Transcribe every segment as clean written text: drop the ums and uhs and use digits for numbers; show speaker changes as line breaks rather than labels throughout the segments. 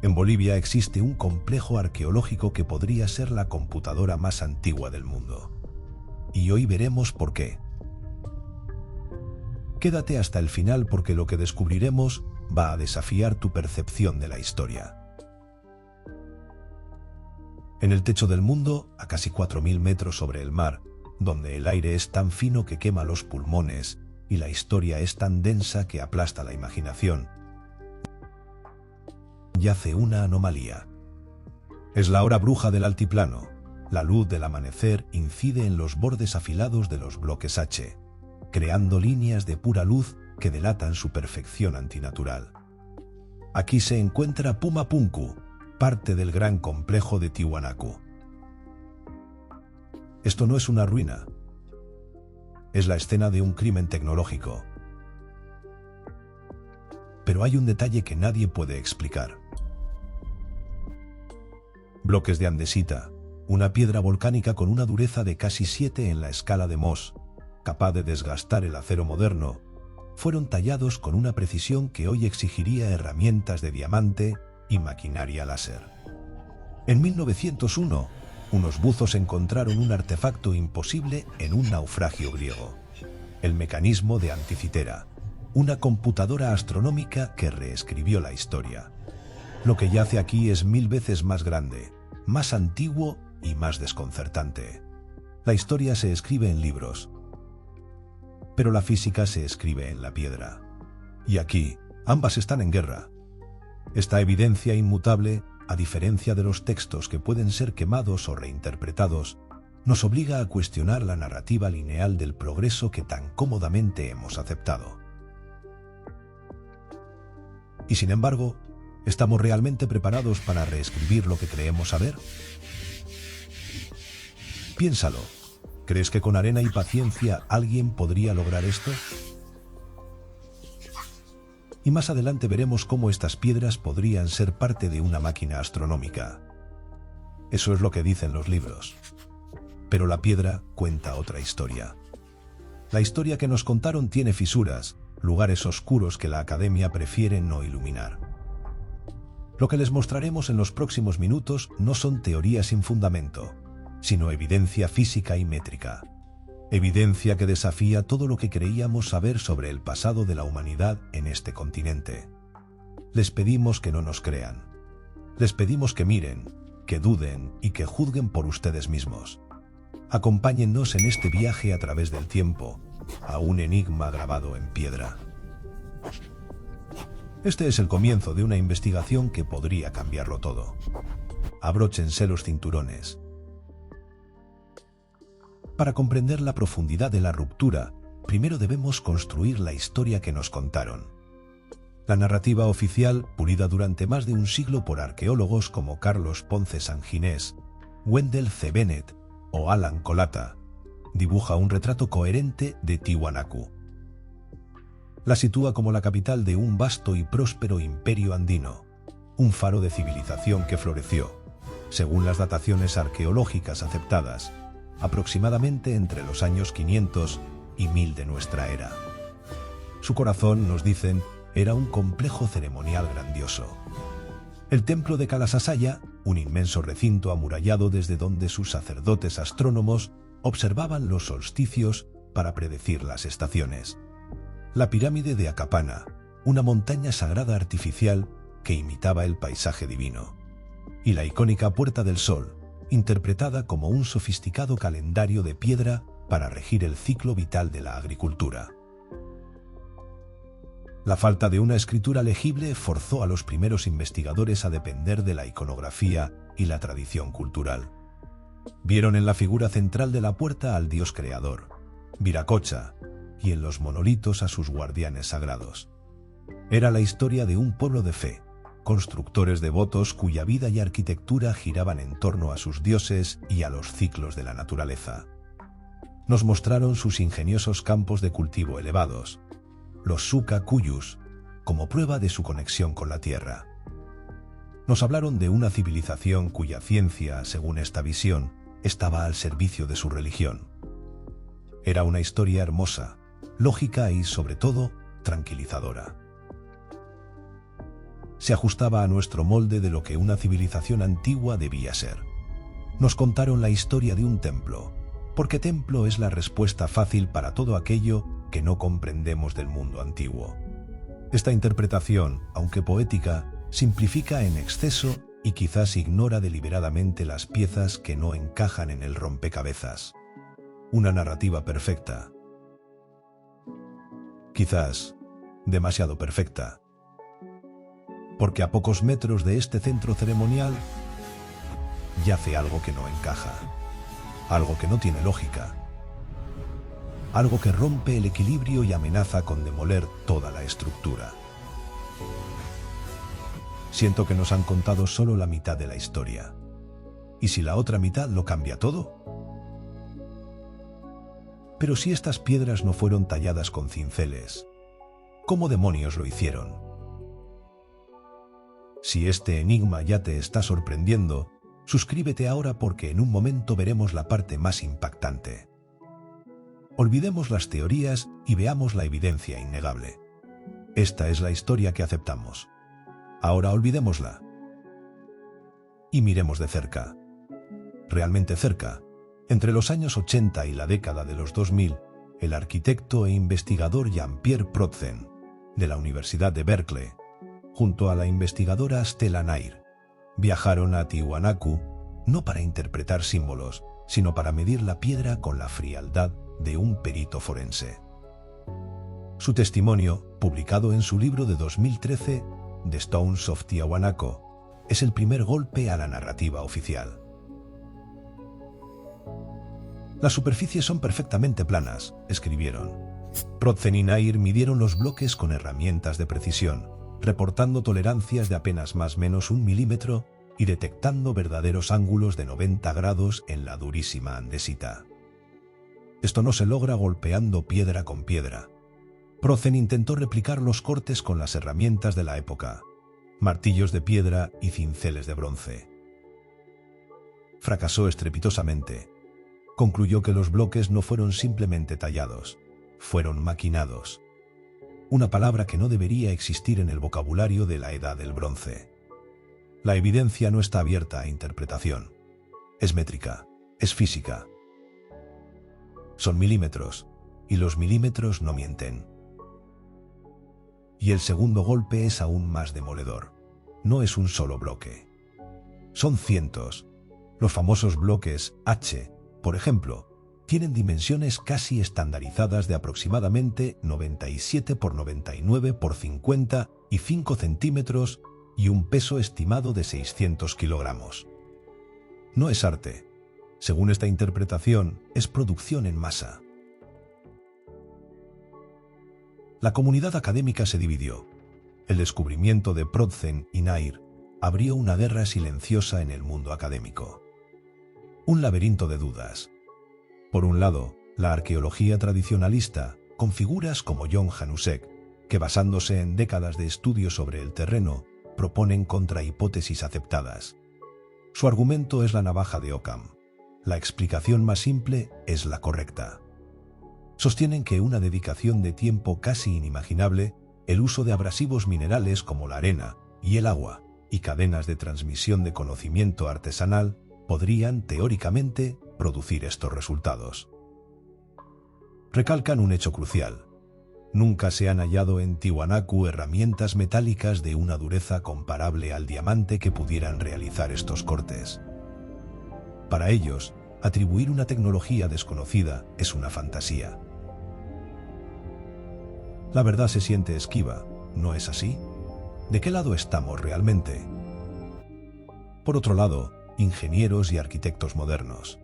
En Bolivia existe un complejo arqueológico que podría ser la computadora más antigua del mundo. Y hoy veremos por qué. Quédate hasta el final porque lo que descubriremos va a desafiar tu percepción de la historia. En el techo del mundo, a casi 4.000 metros sobre el mar, donde el aire es tan fino que quema los pulmones y la historia es tan densa que aplasta la imaginación, yace una anomalía. Es la hora bruja del altiplano. La luz del amanecer incide en los bordes afilados de los bloques H, creando líneas de pura luz que delatan su perfección antinatural. Aquí se encuentra Pumapunku, parte del gran complejo de Tiwanaku. Esto no es una ruina. Es la escena de un crimen tecnológico. Pero hay un detalle que nadie puede explicar. Bloques de andesita, una piedra volcánica con una dureza de casi 7 en la escala de Mohs, capaz de desgastar el acero moderno, fueron tallados con una precisión que hoy exigiría herramientas de diamante y maquinaria láser. En 1901, unos buzos encontraron un artefacto imposible en un naufragio griego: el mecanismo de Anticitera, una computadora astronómica que reescribió la historia. Lo que yace aquí es 1000 veces más grande, más antiguo y más desconcertante. La historia se escribe en libros, pero la física se escribe en la piedra. Y aquí, ambas están en guerra. Esta evidencia inmutable, a diferencia de los textos que pueden ser quemados o reinterpretados, nos obliga a cuestionar la narrativa lineal del progreso que tan cómodamente hemos aceptado. Y sin embargo, ¿estamos realmente preparados para reescribir lo que creemos saber? Piénsalo. ¿Crees que con arena y paciencia alguien podría lograr esto? Y más adelante veremos cómo estas piedras podrían ser parte de una máquina astronómica. Eso es lo que dicen los libros. Pero la piedra cuenta otra historia. La historia que nos contaron tiene fisuras, lugares oscuros que la academia prefiere no iluminar. Lo que les mostraremos en los próximos minutos no son teorías sin fundamento, sino evidencia física y métrica. Evidencia que desafía todo lo que creíamos saber sobre el pasado de la humanidad en este continente. Les pedimos que no nos crean. Les pedimos que miren, que duden y que juzguen por ustedes mismos. Acompáñennos en este viaje a través del tiempo, a un enigma grabado en piedra. Este es el comienzo de una investigación que podría cambiarlo todo. Abróchense los cinturones. Para comprender la profundidad de la ruptura, primero debemos construir la historia que nos contaron. La narrativa oficial, pulida durante más de un siglo por arqueólogos como Carlos Ponce Sanginés, Wendell C. Bennett o Alan Colata, dibuja un retrato coherente de Tiwanaku. La sitúa como la capital de un vasto y próspero imperio andino, un faro de civilización que floreció, según las dataciones arqueológicas aceptadas, aproximadamente entre los años 500 y 1000 de nuestra era. Su corazón, nos dicen, era un complejo ceremonial grandioso. El templo de Kalasasaya, un inmenso recinto amurallado desde donde sus sacerdotes astrónomos observaban los solsticios para predecir las estaciones. La pirámide de Akapana, una montaña sagrada artificial que imitaba el paisaje divino. Y la icónica Puerta del Sol, interpretada como un sofisticado calendario de piedra para regir el ciclo vital de la agricultura. La falta de una escritura legible forzó a los primeros investigadores a depender de la iconografía y la tradición cultural. Vieron en la figura central de la puerta al dios creador, Viracocha, y en los monolitos a sus guardianes sagrados. Era la historia de un pueblo de fe, constructores devotos cuya vida y arquitectura giraban en torno a sus dioses y a los ciclos de la naturaleza. Nos mostraron sus ingeniosos campos de cultivo elevados, los Suka Kuyus, como prueba de su conexión con la tierra. Nos hablaron de una civilización cuya ciencia, según esta visión, estaba al servicio de su religión. Era una historia hermosa, lógica y, sobre todo, tranquilizadora. se ajustaba a nuestro molde de lo que una civilización antigua debía ser. Nos contaron la historia de un templo, porque templo es la respuesta fácil para todo aquello que no comprendemos del mundo antiguo. Esta interpretación, aunque poética, simplifica en exceso y quizás ignora deliberadamente las piezas que no encajan en el rompecabezas. Una narrativa perfecta. Quizás demasiado perfecta. Porque a pocos metros de este centro ceremonial yace algo que no encaja, algo que no tiene lógica, algo que rompe el equilibrio y amenaza con demoler toda la estructura. Siento que nos han contado solo la mitad de la historia. ¿Y si la otra mitad lo cambia todo? Pero si estas piedras no fueron talladas con cinceles, ¿cómo demonios lo hicieron? Si este enigma ya te está sorprendiendo, suscríbete ahora porque en un momento veremos la parte más impactante. Olvidemos las teorías y veamos la evidencia innegable. Esta es la historia que aceptamos. Ahora olvidémosla. Y miremos de cerca. Realmente cerca. Entre los años 80 y la década de los 2000, el arquitecto e investigador Jean-Pierre Protzen, de la Universidad de Berkeley, junto a la investigadora Stella Nair, viajaron a Tiwanaku no para interpretar símbolos, sino para medir la piedra con la frialdad de un perito forense. Su testimonio, publicado en su libro de 2013, The Stones of Tiwanaku, es el primer golpe a la narrativa oficial. Las superficies son perfectamente planas, escribieron. Protzen y Nair midieron los bloques con herramientas de precisión, reportando tolerancias de apenas más o menos 1 milímetro y detectando verdaderos ángulos de 90 grados en la durísima andesita. Esto no se logra golpeando piedra con piedra. Protzen intentó replicar los cortes con las herramientas de la época, martillos de piedra y cinceles de bronce. Fracasó estrepitosamente. Concluyó que los bloques no fueron simplemente tallados, fueron maquinados. Una palabra que no debería existir en el vocabulario de la Edad del Bronce. La evidencia no está abierta a interpretación. Es métrica, es física. Son milímetros, y los milímetros no mienten. Y el segundo golpe es aún más demoledor. No es un solo bloque. Son cientos. Los famosos bloques H, por ejemplo, tienen dimensiones casi estandarizadas de aproximadamente 97 por 99 por 55 centímetros y un peso estimado de 600 kilogramos. No es arte. Según esta interpretación, es producción en masa. La comunidad académica se dividió. El descubrimiento de Protzen y Nair abrió una guerra silenciosa en el mundo académico. Un laberinto de dudas. Por un lado, la arqueología tradicionalista, con figuras como John Janusek, que basándose en décadas de estudios sobre el terreno, proponen contrahipótesis aceptadas. Su argumento es la navaja de Occam. La explicación más simple es la correcta. Sostienen que una dedicación de tiempo casi inimaginable, el uso de abrasivos minerales como la arena y el agua, y cadenas de transmisión de conocimiento artesanal, podrían, teóricamente, producir estos resultados. Recalcan un hecho crucial. Nunca se han hallado en Tiwanaku herramientas metálicas de una dureza comparable al diamante que pudieran realizar estos cortes. Para ellos, atribuir una tecnología desconocida es una fantasía. La verdad se siente esquiva, ¿no es así? ¿De qué lado estamos realmente? Por otro lado, ingenieros y arquitectos modernos.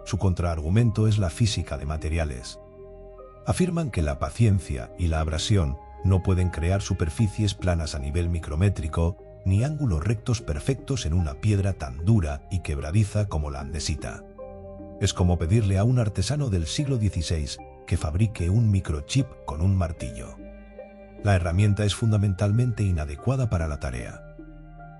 Su contraargumento es la física de materiales. Afirman que la paciencia y la abrasión no pueden crear superficies planas a nivel micrométrico ni ángulos rectos perfectos en una piedra tan dura y quebradiza como la andesita. Es como pedirle a un artesano del siglo XVI que fabrique un microchip con un martillo. La herramienta es fundamentalmente inadecuada para la tarea.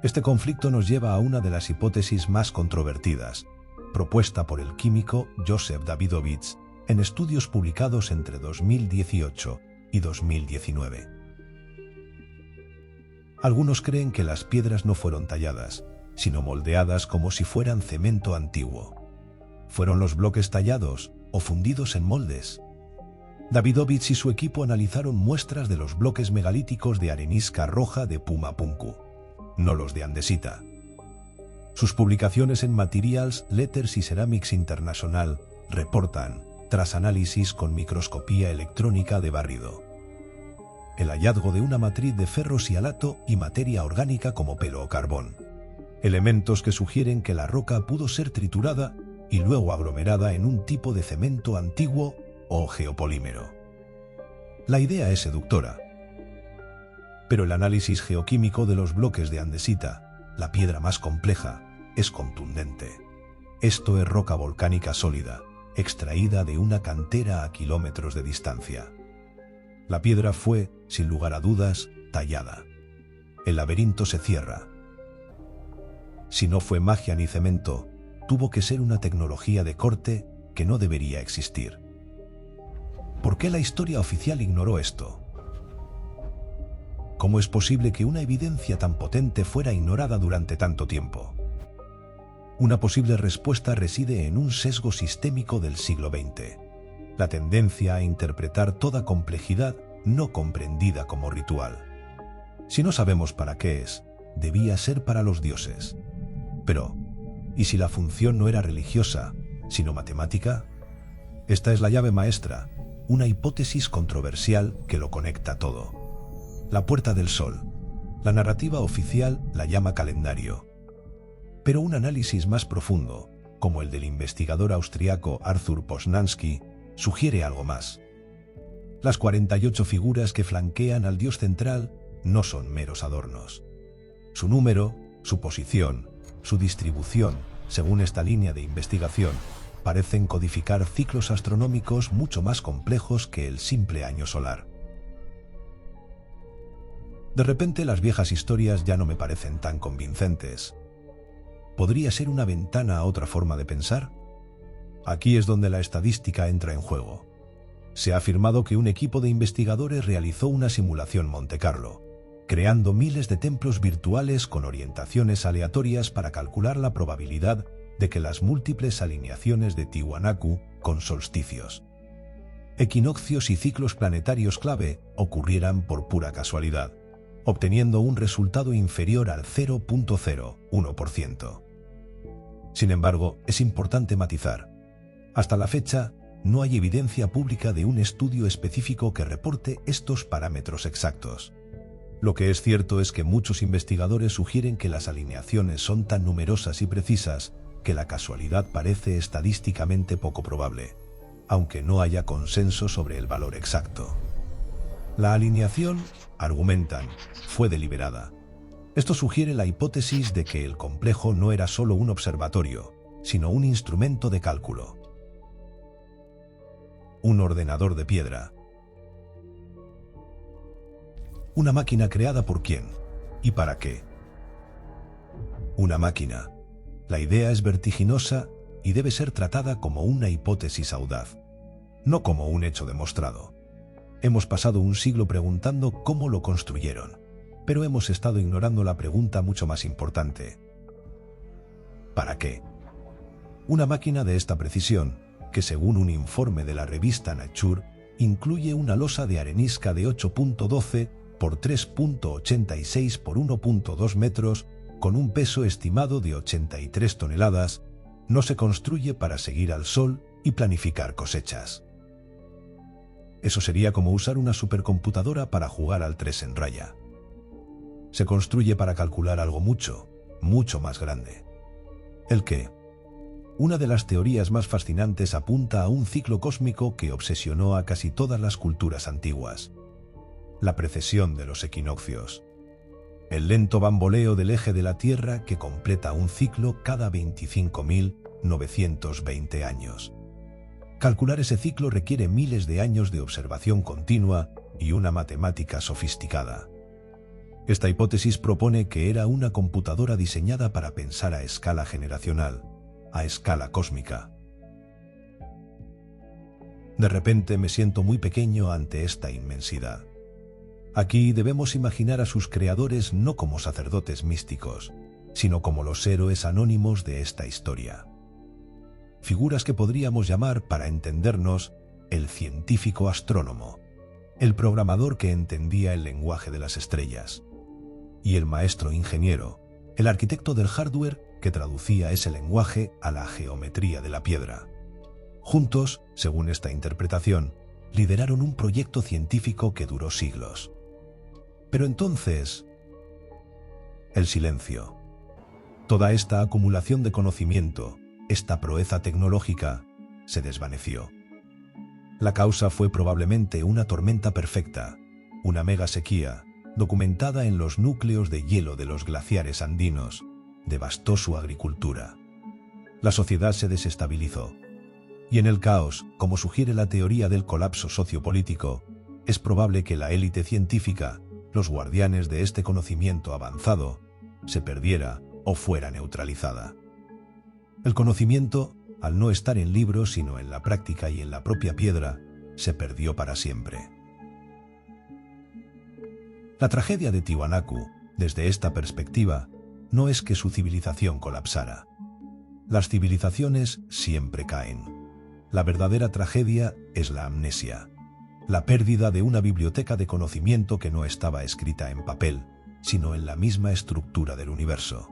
Este conflicto nos lleva a una de las hipótesis más controvertidas, propuesta por el químico Joseph Davidovich en estudios publicados entre 2018 y 2019. Algunos creen que las piedras no fueron talladas, sino moldeadas como si fueran cemento antiguo. ¿Fueron los bloques tallados o fundidos en moldes? Davidovich y su equipo analizaron muestras de los bloques megalíticos de arenisca roja de Pumapunku, no los de andesita. Sus publicaciones en Materials, Letters y Ceramics International reportan, tras análisis con microscopía electrónica de barrido, el hallazgo de una matriz de ferro sialato y materia orgánica como pelo o carbón, elementos que sugieren que la roca pudo ser triturada y luego aglomerada en un tipo de cemento antiguo o geopolímero. La idea es seductora, pero el análisis geoquímico de los bloques de andesita, la piedra más compleja, es contundente. Esto es roca volcánica sólida, extraída de una cantera a kilómetros de distancia. La piedra fue, sin lugar a dudas, tallada. El laberinto se cierra. Si no fue magia ni cemento, tuvo que ser una tecnología de corte que no debería existir. ¿Por qué la historia oficial ignoró esto? ¿Cómo es posible que una evidencia tan potente fuera ignorada durante tanto tiempo? Una posible respuesta reside en un sesgo sistémico del siglo XX, la tendencia a interpretar toda complejidad no comprendida como ritual. Si no sabemos para qué es, debía ser para los dioses. Pero, ¿y si la función no era religiosa, sino matemática? Esta es la llave maestra, una hipótesis controversial que lo conecta todo. La Puerta del Sol. La narrativa oficial la llama calendario. Pero un análisis más profundo, como el del investigador austriaco Arthur Poznański, sugiere algo más. Las 48 figuras que flanquean al dios central no son meros adornos. Su número, su posición, su distribución, según esta línea de investigación, parecen codificar ciclos astronómicos mucho más complejos que el simple año solar. De repente las viejas historias ya no me parecen tan convincentes. ¿Podría ser una ventana a otra forma de pensar? Aquí es donde la estadística entra en juego. Se ha afirmado que un equipo de investigadores realizó una simulación Monte Carlo, creando miles de templos virtuales con orientaciones aleatorias para calcular la probabilidad de que las múltiples alineaciones de Tiwanaku con solsticios, equinoccios y ciclos planetarios clave ocurrieran por pura casualidad, obteniendo un resultado inferior al 0.01%. Sin embargo, es importante matizar. Hasta la fecha, no hay evidencia pública de un estudio específico que reporte estos parámetros exactos. Lo que es cierto es que muchos investigadores sugieren que las alineaciones son tan numerosas y precisas que la casualidad parece estadísticamente poco probable, aunque no haya consenso sobre el valor exacto. La alineación, argumentan, fue deliberada. Esto sugiere la hipótesis de que el complejo no era solo un observatorio, sino un instrumento de cálculo. Un ordenador de piedra. ¿Una máquina creada por quién? ¿Y para qué? Una máquina. La idea es vertiginosa y debe ser tratada como una hipótesis audaz, no como un hecho demostrado. Hemos pasado un siglo preguntando cómo lo construyeron, pero hemos estado ignorando la pregunta mucho más importante. ¿Para qué? Una máquina de esta precisión, que según un informe de la revista Nature, incluye una losa de arenisca de 8.12 por 3.86 por 1.2 metros, con un peso estimado de 83 toneladas, no se construye para seguir al sol y planificar cosechas. Eso sería como usar una supercomputadora para jugar al 3 en raya. Se construye para calcular algo mucho, mucho más grande. ¿El qué? Una de las teorías más fascinantes apunta a un ciclo cósmico que obsesionó a casi todas las culturas antiguas: la precesión de los equinoccios. El lento bamboleo del eje de la Tierra que completa un ciclo cada 25.920 años. Calcular ese ciclo requiere miles de años de observación continua y una matemática sofisticada. Esta hipótesis propone que era una computadora diseñada para pensar a escala generacional, a escala cósmica. De repente me siento muy pequeño ante esta inmensidad. Aquí debemos imaginar a sus creadores no como sacerdotes místicos, sino como los héroes anónimos de esta historia. Figuras que podríamos llamar, para entendernos, el científico astrónomo, el programador que entendía el lenguaje de las estrellas, y el maestro ingeniero, el arquitecto del hardware que traducía ese lenguaje a la geometría de la piedra. Juntos, según esta interpretación, lideraron un proyecto científico que duró siglos. Pero entonces, el silencio. Toda esta acumulación de conocimiento, esta proeza tecnológica, se desvaneció. La causa fue probablemente una tormenta perfecta, una mega sequía, documentada en los núcleos de hielo de los glaciares andinos, devastó su agricultura. La sociedad se desestabilizó. Y en el caos, como sugiere la teoría del colapso sociopolítico, es probable que la élite científica, los guardianes de este conocimiento avanzado, se perdiera o fuera neutralizada. El conocimiento, al no estar en libros sino en la práctica y en la propia piedra, se perdió para siempre. La tragedia de Tiwanaku, desde esta perspectiva, no es que su civilización colapsara. Las civilizaciones siempre caen. La verdadera tragedia es la amnesia, la pérdida de una biblioteca de conocimiento que no estaba escrita en papel, sino en la misma estructura del universo.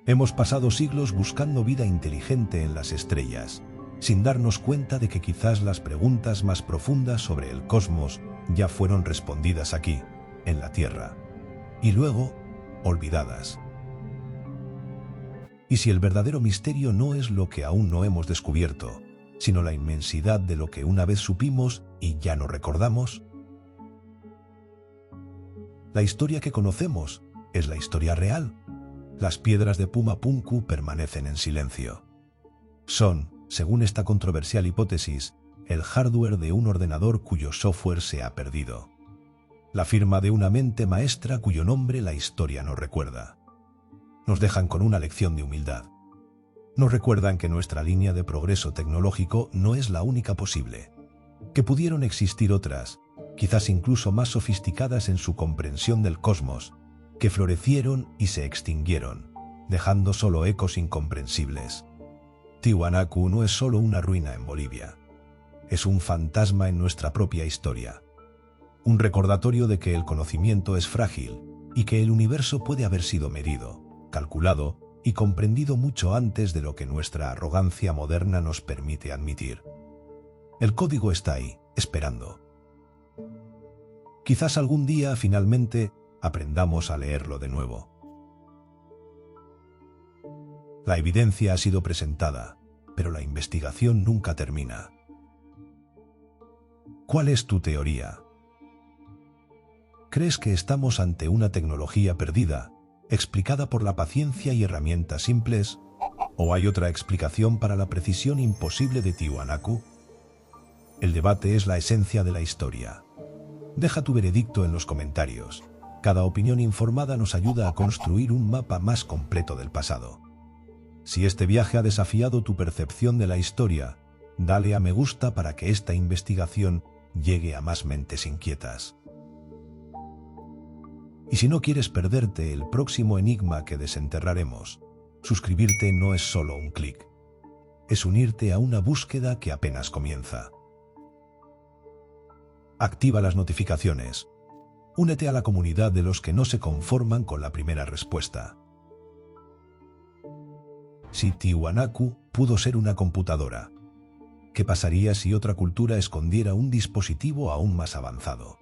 Hemos pasado siglos buscando vida inteligente en las estrellas, sin darnos cuenta de que quizás las preguntas más profundas sobre el cosmos ya fueron respondidas aquí, en la Tierra, y luego olvidadas. Y si el verdadero misterio no es lo que aún no hemos descubierto, sino la inmensidad de lo que una vez supimos y ya no recordamos, la historia que conocemos es la historia real. Las piedras de Puma Punku permanecen en silencio. Son, según esta controversial hipótesis, el hardware de un ordenador cuyo software se ha perdido. La firma de una mente maestra cuyo nombre la historia no recuerda. Nos dejan con una lección de humildad. Nos recuerdan que nuestra línea de progreso tecnológico no es la única posible, que pudieron existir otras, quizás incluso más sofisticadas en su comprensión del cosmos, que florecieron y se extinguieron, dejando solo ecos incomprensibles. Tiwanaku no es solo una ruina en Bolivia, es un fantasma en nuestra propia historia, un recordatorio de que el conocimiento es frágil y que el universo puede haber sido medido, calculado y comprendido mucho antes de lo que nuestra arrogancia moderna nos permite admitir. El código está ahí, esperando. Quizás algún día, finalmente, aprendamos a leerlo de nuevo. La evidencia ha sido presentada, pero la investigación nunca termina. ¿Cuál es tu teoría? ¿Crees que estamos ante una tecnología perdida, explicada por la paciencia y herramientas simples? ¿O hay otra explicación para la precisión imposible de Tiwanaku? El debate es la esencia de la historia. Deja tu veredicto en los comentarios. Cada opinión informada nos ayuda a construir un mapa más completo del pasado. Si este viaje ha desafiado tu percepción de la historia, dale a me gusta para que esta investigación llegue a más mentes inquietas. Y si no quieres perderte el próximo enigma que desenterraremos, suscribirte no es solo un clic. Es unirte a una búsqueda que apenas comienza. Activa las notificaciones. Únete a la comunidad de los que no se conforman con la primera respuesta. Si Tiwanaku pudo ser una computadora, ¿qué pasaría si otra cultura escondiera un dispositivo aún más avanzado?